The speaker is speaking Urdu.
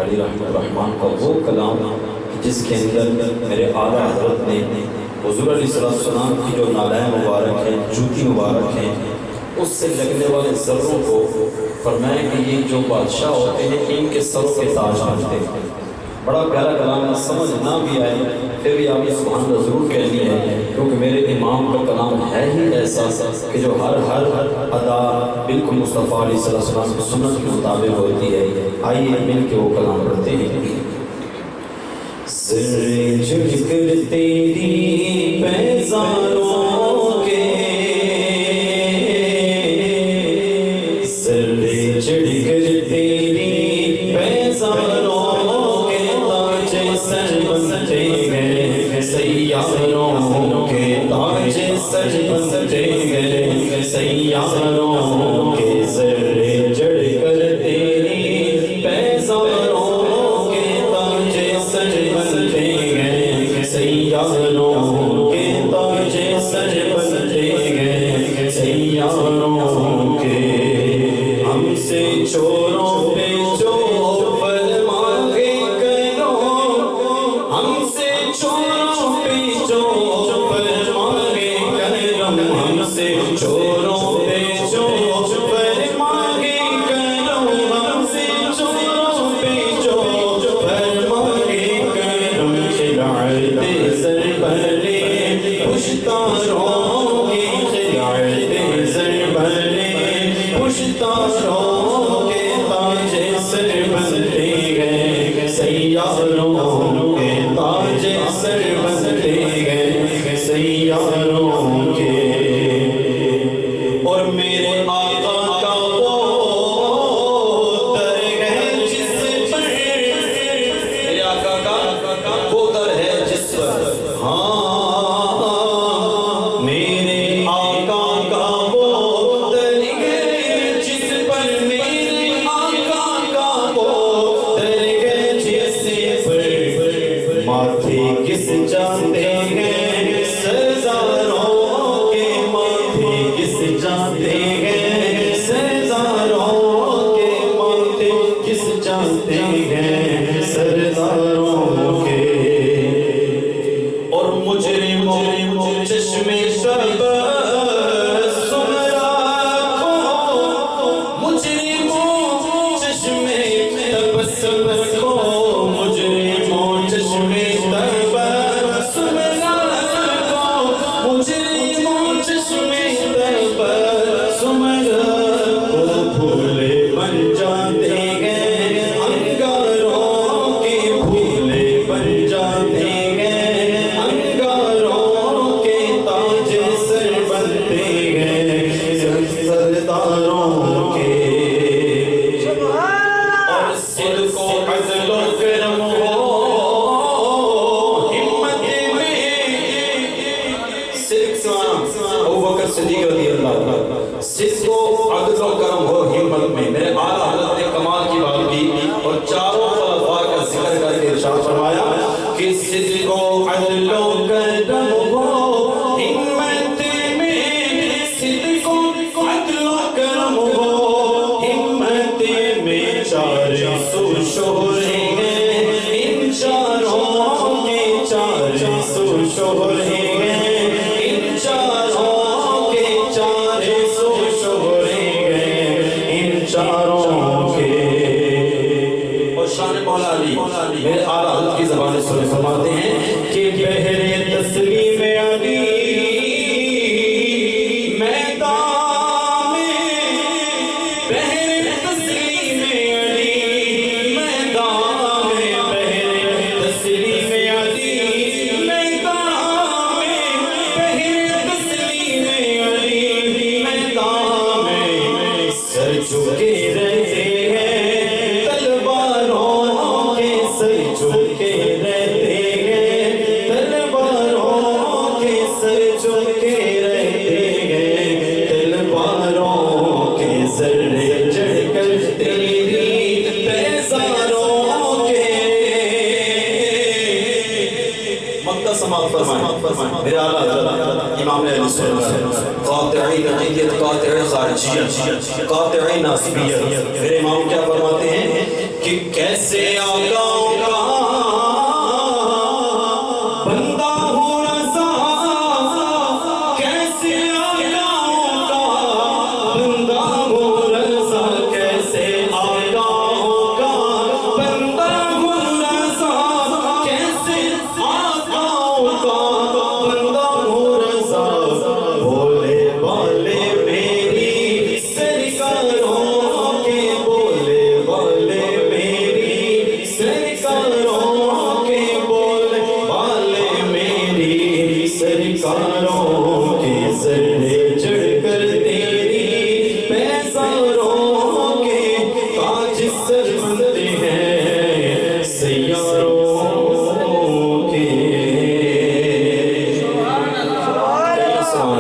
علی رحمۃ الرحمن کا وہ کلام جس کے اندر میرے اعلیٰ حضرت نے حضور علیہ السلام کی جو نالین مبارک ہیں، جوتی مبارک ہیں، اس سے لگنے والے ذروں کو فرمایا کہ یہ جو بادشاہ ہوتے ہیں ان کے سروں کے تاج بنتے ہیں۔ بڑا پیارا کلام ہے، سمجھ نہ بھی آئے پھر بھی آپ سبحان اللہ ضرور کہنی ہے، کیونکہ میرے امام کا کلام ہے ہی ایسا کہ جو ہر ادا بالکل مصطفیٰ علیہ السلام کی سنت کے مطابق ہوتی ہے۔ آئیے مل کے وہ کلام پڑھتے ہیں۔ ذرے جھڑ کر تیری پیزاروں کے، ذرے جھڑ کر تیری پیزاروں سر بنتے گئے سیاروں کے، تاج سر بنتے گئے سیاروں کے، ذرے جڑ کر تیری پیزاروں کے، تاج سر بنتے گئے سیاروں کے، تاج سر بنتے گئے سیاروں کے۔ ہم سے چوروں پہ جو میرے اعلیٰ حضرت کی زبان سے فرماتے ہیں کہ بہرے تسلیم علی میدان میں، بہرے تسلیم علی میدان میں، بہرے تسلیم علی میدان میں، بہرے تسلیم علی میدان میں، سر جھکے رہتے ہیں تلواروں کے، سر جھکے رہتے ہیں تلواروں کے، سر جھکے رہتے ہیں تلواروں کے، ذرے چڑھ کر تیری پیزاروں کے۔ مکہ سماعت فرمائیں میرے اعلیٰ حضرت امام اہل سنت قاطعی عقیدت، قاطعی خارجیت، قاطعی ناسبیت، میرے امام کیا فرماتے ہیں کہ کہ کیسے آقاؤں کا